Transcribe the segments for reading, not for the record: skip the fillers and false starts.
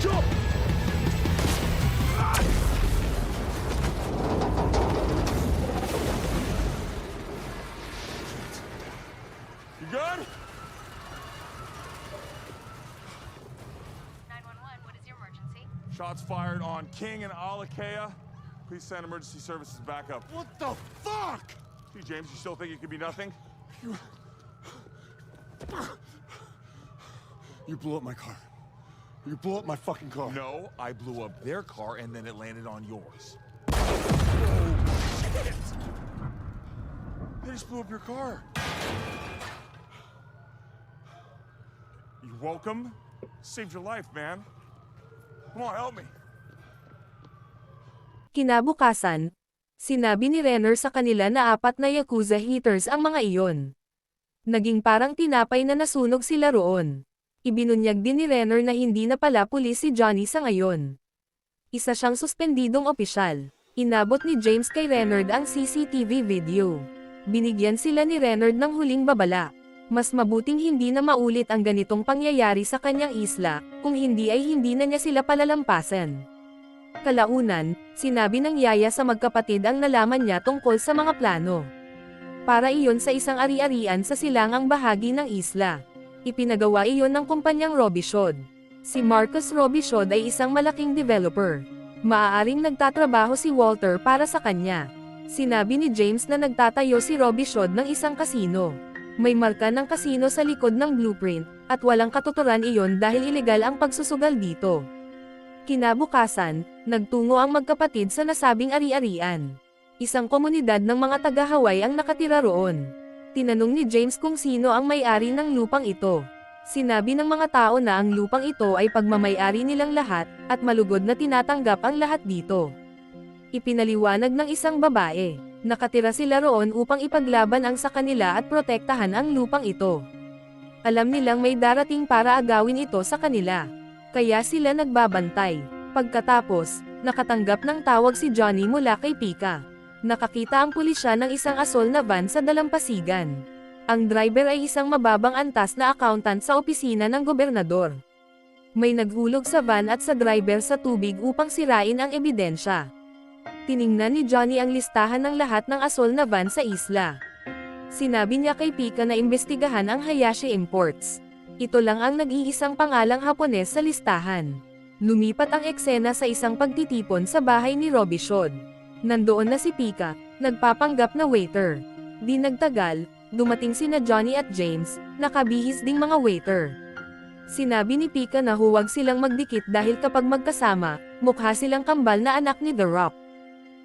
Jump! You good? 911, what is your emergency? Shots fired on King and Alakea. Please send emergency services back up. What the fuck? Gee, James, you still think it could be nothing? You blew up my car. You blew up my fucking car. No, I blew up their car and then it landed on yours. Shit. They just blew up your car. You woke him? Saved your life, man. Come on, help me. Kinabukasan, sinabi ni Renner sa kanila na 4 na Yakuza hitters ang mga iyon. Naging parang tinapay na nasunog sila roon. Ibinunyag din ni Renner na hindi na pala pulis si Johnny sa ngayon. Isa siyang suspendidong opisyal. Inabot ni James kay Renner ang CCTV video. Binigyan sila ni Renner ng huling babala. Mas mabuting hindi na maulit ang ganitong pangyayari sa kanyang isla, kung hindi ay hindi na niya sila palalampasan. Kalaunan, sinabi ng yaya sa magkapatid ang nalaman niya tungkol sa mga plano. Para iyon sa isang ari-arian sa silangang bahagi ng isla. Ipinagawa iyon ng kumpanyang Robichaud. Si Marcus Robichaud ay isang malaking developer. Maaaring nagtatrabaho si Walter para sa kanya. Sinabi ni James na nagtatayo si Robichaud ng isang kasino. May marka ng kasino sa likod ng blueprint, at walang katuturan iyon dahil ilegal ang pagsusugal dito. Kinabukasan, nagtungo ang magkapatid sa nasabing ari-arian. Isang komunidad ng mga taga-Hawaii ang nakatira roon. Tinanong ni James kung sino ang may-ari ng lupang ito. Sinabi ng mga tao na ang lupang ito ay pagmamay-ari nilang lahat, at malugod na tinatanggap ang lahat dito. Ipinaliwanag ng isang babae. Nakatira sila roon upang ipaglaban ang sa kanila at protektahan ang lupang ito. Alam nilang may darating para agawin ito sa kanila. Kaya sila nagbabantay. Pagkatapos, nakatanggap ng tawag si Johnny mula kay Pika. Nakakita ang pulisya ng isang asol na van sa dalampasigan. Ang driver ay isang mababang antas na accountant sa opisina ng gobernador. May naghulog sa van at sa driver sa tubig upang sirain ang ebidensya. Tiningnan ni Johnny ang listahan ng lahat ng asol na van sa isla. Sinabi niya kay Pika na imbestigahan ang Hayashi Imports. Ito lang ang nag-iisang pangalang Hapones sa listahan. Lumipat ang eksena sa isang pagtitipon sa bahay ni Robichaud. Nandoon na si Pika, nagpapanggap na waiter. Di nagtagal, dumating sina Johnny at James, nakabihis ding mga waiter. Sinabi ni Pika na huwag silang magdikit dahil kapag magkasama, mukha silang kambal na anak ni The Rock.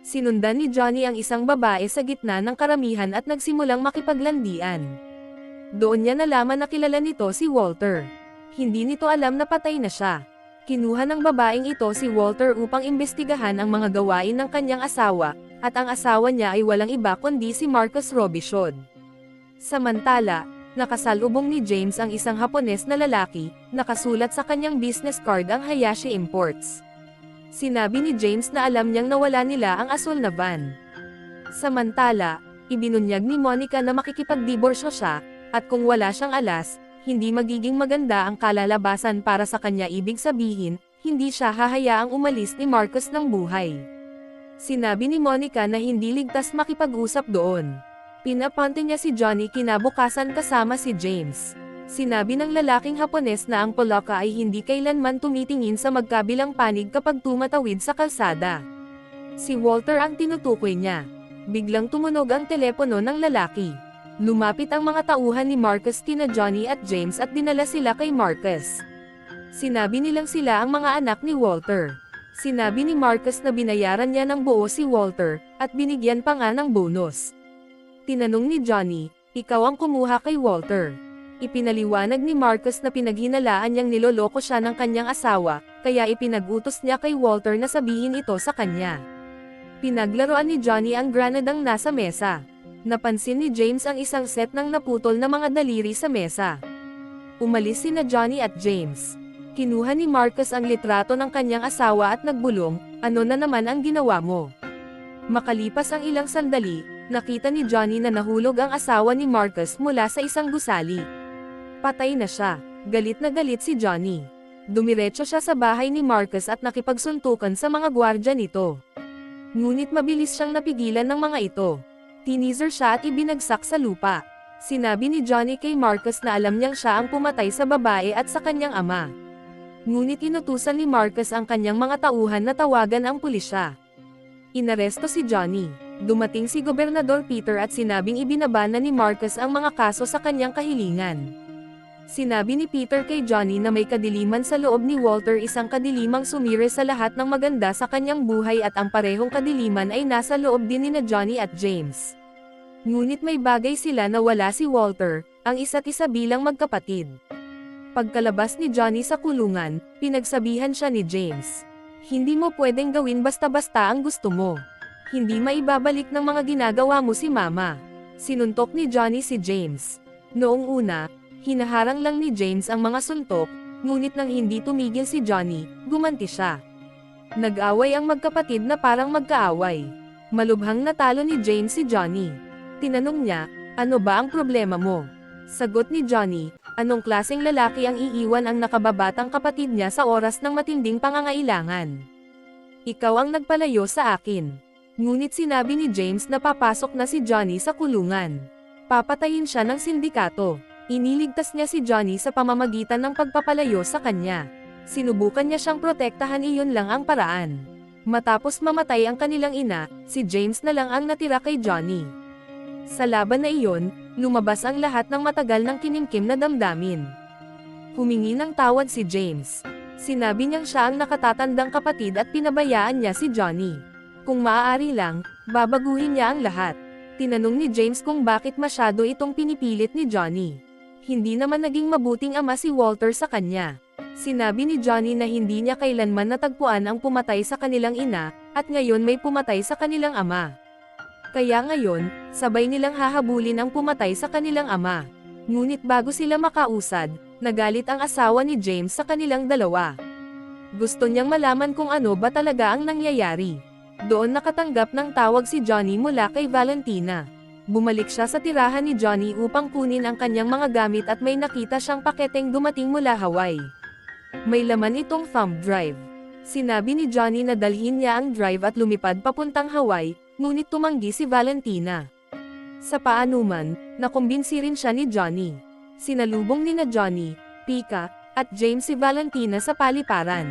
Sinundan ni Johnny ang isang babae sa gitna ng karamihan at nagsimulang makipaglandian. Doon niya nalaman na kilala nito si Walter. Hindi nito alam na patay na siya. Kinuha ng babaeng ito si Walter upang imbestigahan ang mga gawain ng kanyang asawa, at ang asawa niya ay walang iba kundi si Marcus Robichaud. Samantala, nakasalubong ni James ang isang Hapones na lalaki, nakasulat sa kanyang business card ang Hayashi Imports. Sinabi ni James na alam niyang nawala nila ang asol na van. Samantala, ibinunyag ni Monica na makikipagdiborsyo siya, at kung wala siyang alas, hindi magiging maganda ang kalalabasan para sa kanya, ibig sabihin, hindi siya hahayaang umalis ni Marcus ng buhay. Sinabi ni Monica na hindi ligtas makipag-usap doon. Pinapunta niya si Johnny kinabukasan kasama si James. Sinabi ng lalaking Hapones na ang Polaka ay hindi kailanman tumitingin sa magkabilang panig kapag tumatawid sa kalsada. Si Walter ang tinutukoy niya. Biglang tumunog ang telepono ng lalaki. Lumapit ang mga tauhan ni Marcus kina Johnny at James at dinala sila kay Marcus. Sinabi nilang sila ang mga anak ni Walter. Sinabi ni Marcus na binayaran niya ng buo si Walter, at binigyan pa nga ng bonus. Tinanong ni Johnny, ikaw ang kumuha kay Walter. Ipinaliwanag ni Marcus na pinaghinalaan niyang niloloko siya ng kanyang asawa, kaya ipinag-utos niya kay Walter na sabihin ito sa kanya. Pinaglaruan ni Johnny ang granadang nasa mesa. Napansin ni James ang isang set ng naputol na mga daliri sa mesa. Umalis sina Johnny at James. Kinuha ni Marcus ang litrato ng kanyang asawa at nagbulong, ano na naman ang ginawa mo? Makalipas ang ilang sandali, nakita ni Johnny na nahulog ang asawa ni Marcus mula sa isang gusali. Patay na siya. Galit na galit si Johnny. Dumiretso siya sa bahay ni Marcus at nakipagsuntukan sa mga gwardya nito. Ngunit mabilis siyang napigilan ng mga ito. Tinizer siya at ibinagsak sa lupa. Sinabi ni Johnny kay Marcus na alam niyang siya ang pumatay sa babae at sa kanyang ama. Ngunit inutusan ni Marcus ang kanyang mga tauhan na tawagan ang pulisya. Inaresto si Johnny. Dumating si Gobernador Peter at sinabing ibinaba na ni Marcus ang mga kaso sa kanyang kahilingan. Sinabi ni Peter kay Johnny na may kadiliman sa loob ni Walter, isang kadilimang sumire sa lahat ng maganda sa kanyang buhay at ang parehong kadiliman ay nasa loob din ni Johnny at James. Ngunit may bagay sila na wala si Walter, ang isa't isa bilang magkapatid. Pagkalabas ni Johnny sa kulungan, pinagsabihan siya ni James. Hindi mo pwedeng gawin basta-basta ang gusto mo. Hindi maibabalik ng mga ginagawa mo si Mama. Sinuntok ni Johnny si James. Noong una, hinaharang lang ni James ang mga suntok, ngunit nang hindi tumigil si Johnny, gumanti siya. Nag-away ang magkapatid na parang magkaaway. Malubhang natalo ni James si Johnny. Tinanong niya, ano ba ang problema mo? Sagot ni Johnny, anong klaseng lalaki ang iiwan ang nakababatang kapatid niya sa oras ng matinding pangangailangan? Ikaw ang nagpalayo sa akin. Ngunit sinabi ni James na papasok na si Johnny sa kulungan. Papatayin siya ng sindikato. Iniligtas niya si Johnny sa pamamagitan ng pagpapalayo sa kanya. Sinubukan niya siyang protektahan, iyon lang ang paraan. Matapos mamatay ang kanilang ina, si James na lang ang natira kay Johnny. Sa laban na iyon, lumabas ang lahat ng matagal ng kinimkim na damdamin. Humingi ng tawad si James. Sinabi niyang siya ang nakatatandang kapatid at pinabayaan niya si Johnny. Kung maaari lang, babaguhin niya ang lahat. Tinanong ni James kung bakit masyado itong pinipilit ni Johnny. Hindi naman naging mabuting ama si Walter sa kanya. Sinabi ni Johnny na hindi niya kailanman natagpuan ang pumatay sa kanilang ina, at ngayon may pumatay sa kanilang ama. Kaya ngayon, sabay nilang hahabulin ang pumatay sa kanilang ama. Ngunit bago sila makausad, nagalit ang asawa ni James sa kanilang dalawa. Gusto niyang malaman kung ano ba talaga ang nangyayari. Doon nakatanggap ng tawag si Johnny mula kay Valentina. Bumalik siya sa tirahan ni Johnny upang kunin ang kanyang mga gamit at may nakita siyang paketeng dumating mula Hawaii. May laman itong thumb drive. Sinabi ni Johnny na dalhin niya ang drive at lumipad papuntang Hawaii, ngunit tumanggi si Valentina. Sa paanuman, nakumbinsi rin siya ni Johnny. Sinalubong ni Johnny, Pika, at James si Valentina sa paliparan.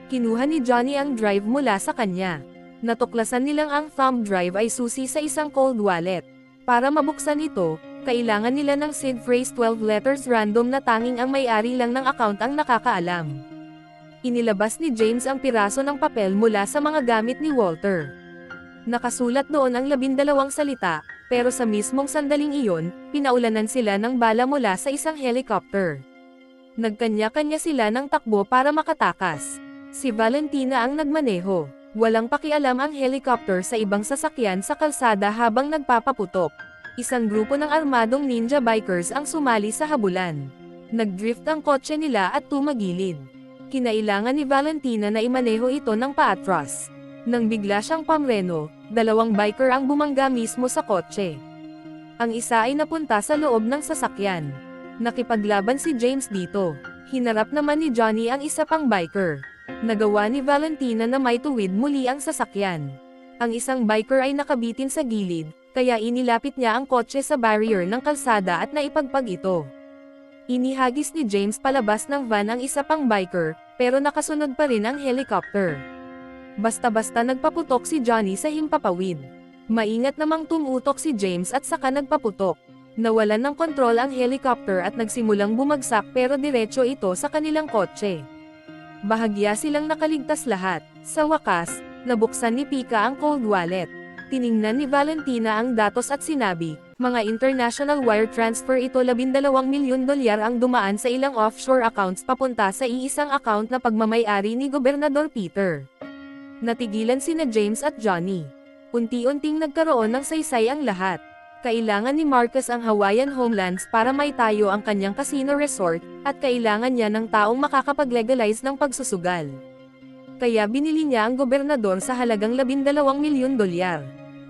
Kinuha ni Johnny ang drive mula sa kanya. Natuklasan nilang ang thumb drive ay susi sa isang cold wallet. Para mabuksan ito, kailangan nila ng seed phrase 12 letters random na tanging ang may-ari lang ng account ang nakakaalam. Inilabas ni James ang piraso ng papel mula sa mga gamit ni Walter. Nakasulat doon ang 12 salita, pero sa mismong sandaling iyon, pinaulanan sila ng bala mula sa isang helicopter. Nagkanya-kanya sila ng takbo para makatakas. Si Valentina ang nagmaneho. Walang pakialam ang helicopter sa ibang sasakyan sa kalsada habang nagpapaputok. Isang grupo ng armadong ninja bikers ang sumali sa habulan. Nagdrift ang kotse nila at tumagilid. Kinailangan ni Valentina na imaneho ito ng paatras. Nang bigla siyang pamreno, 2 biker ang bumangga mismo sa kotse. Ang isa ay napunta sa loob ng sasakyan. Nakipaglaban si James dito. Hinarap naman ni Johnny ang isa pang biker. Nagawa ni Valentina na may tuwid muli ang sasakyan. Ang isang biker ay nakabitin sa gilid, kaya inilapit niya ang kotse sa barrier ng kalsada at naipagpag ito. Inihagis ni James palabas ng van ang isa pang biker, pero nakasunod pa rin ang helicopter. Basta-basta nagpaputok si Johnny sa himpapawid. Maingat namang tumutok si James at saka nagpaputok. Nawalan ng kontrol ang helicopter at nagsimulang bumagsak pero diretso ito sa kanilang kotse. Bahagya silang nakaligtas lahat. Sa wakas, nabuksan ni Pika ang cold wallet. Tiningnan ni Valentina ang datos at sinabi, mga international wire transfer ito, $12 milyon ang dumaan sa ilang offshore accounts papunta sa iisang account na pagmamay-ari ni Gobernador Peter. Natigilan sina James at Johnny. Unti-unting nagkaroon ng saysay ang lahat. Kailangan ni Marcus ang Hawaiian Homelands para maitayo ang kanyang casino resort, at kailangan niya ng taong makakapag-legalize ng pagsusugal. Kaya binili niya ang gobernador sa halagang $12 milyon.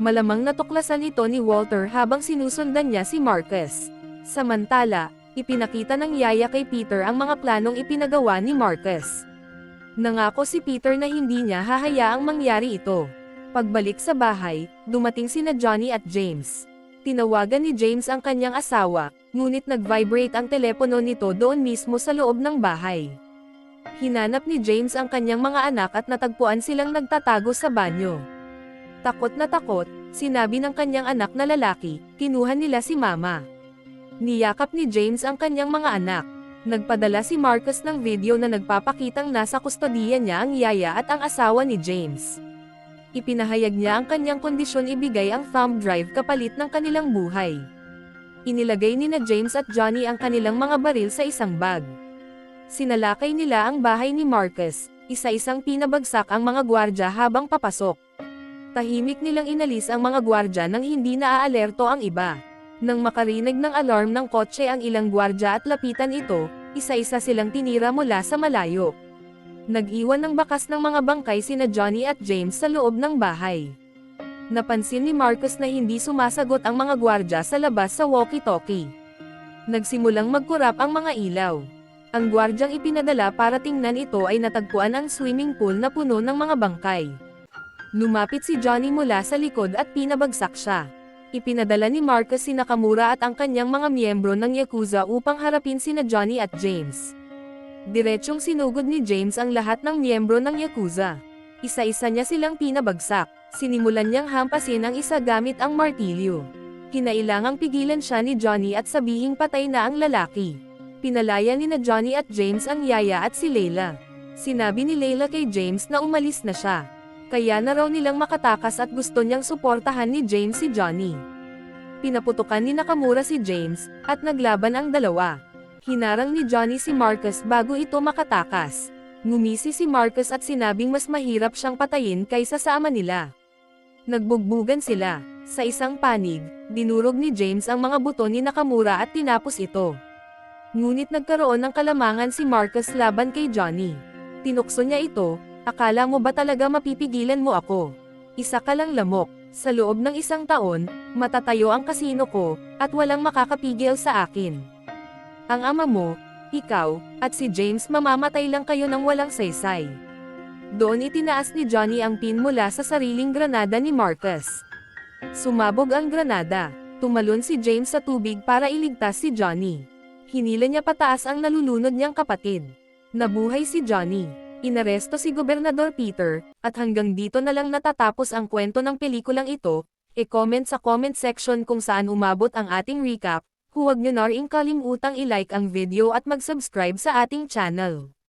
Malamang natuklasan ito ni Walter habang sinusundan niya si Marcus. Samantala, Ipinakita ng yaya kay Peter ang mga planong ipinagawa ni Marcus. Nangako si Peter na hindi niya hahayaang mangyari ito. Pagbalik sa bahay, dumating sina Johnny at James. Tinawagan ni James ang kanyang asawa, ngunit nag-vibrate ang telepono nito doon mismo sa loob ng bahay. Hinanap ni James ang kanyang mga anak at natagpuan silang nagtatago sa banyo. Takot na takot, sinabi ng kanyang anak na lalaki, kinuha nila si Mama. Niyakap ni James ang kanyang mga anak. Nagpadala si Marcus ng video na nagpapakitang nasa kustodiya niya ang yaya at ang asawa ni James. Ipinahayag niya ang kanyang kondisyon ibigay ang thumb drive kapalit ng kanilang buhay. Inilagay ni na James at Johnny ang kanilang mga baril sa isang bag. Sinalakay nila ang bahay ni Marcus, isa-isang pinabagsak ang mga gwardya habang papasok. Tahimik nilang inalis ang mga gwardya nang hindi naaalerto ang iba. Nang makarinig ng alarm ng kotse ang ilang gwardya at lapitan ito, isa-isa silang tinira mula sa malayo. Nag-iwan ng bakas ng mga bangkay sina Johnny at James sa loob ng bahay. Napansin ni Marcus na hindi sumasagot ang mga gwardya sa labas sa walkie-talkie. Nagsimulang magkurap ang mga ilaw. Ang gwardyang ipinadala para tingnan ito ay natagpuan ang swimming pool na puno ng mga bangkay. Lumapit si Johnny mula sa likod at pinabagsak siya. Ipinadala ni Marcus si Nakamura at ang kanyang mga miyembro ng Yakuza upang harapin sina Johnny at James. Diretsyong sinugod ni James ang lahat ng miyembro ng Yakuza. Isa-isa niya silang pinabagsak. Sinimulan niyang hampasin ang isa gamit ang martilyo. Kinailangang pigilan siya ni Johnny at sabihing patay na ang lalaki. Pinalaya ni na Johnny at James ang yaya at si Layla. Sinabi ni Layla kay James na umalis na siya. Kaya na raw nilang makatakas at gusto niyang suportahan ni James si Johnny. Pinaputukan ni Nakamura si James, at naglaban ang dalawa. Hinarang ni Johnny si Marcus bago ito makatakas. Ngumisi si Marcus at sinabing mas mahirap siyang patayin kaysa sa ama nila. Nagbugbugan sila. Sa isang panig, dinurog ni James ang mga buto ni Nakamura at tinapos ito. Ngunit nagkaroon ng kalamangan si Marcus laban kay Johnny. Tinukso niya ito. Akala mo ba talaga mapipigilan mo ako? Isa ka lang lamok. Sa loob ng 1 taon, matatayo ang kasino ko, at walang makakapigil sa akin. Ang ama mo, ikaw, at si James mamamatay lang kayo ng walang saysay. Doon itinaas ni Johnny ang pin mula sa sariling granada ni Marcus. Sumabog ang granada. Tumalon si James sa tubig para iligtas si Johnny. Hinila niya pataas ang nalulunod niyang kapatid. Nabuhay si Johnny. Inaresto si Gobernador Peter, at hanggang dito na lang natatapos ang kwento ng pelikulang ito. E-comment sa comment section kung saan umabot ang ating recap. Huwag niyo na ring kalimutang i-like ang video at mag-subscribe sa ating channel.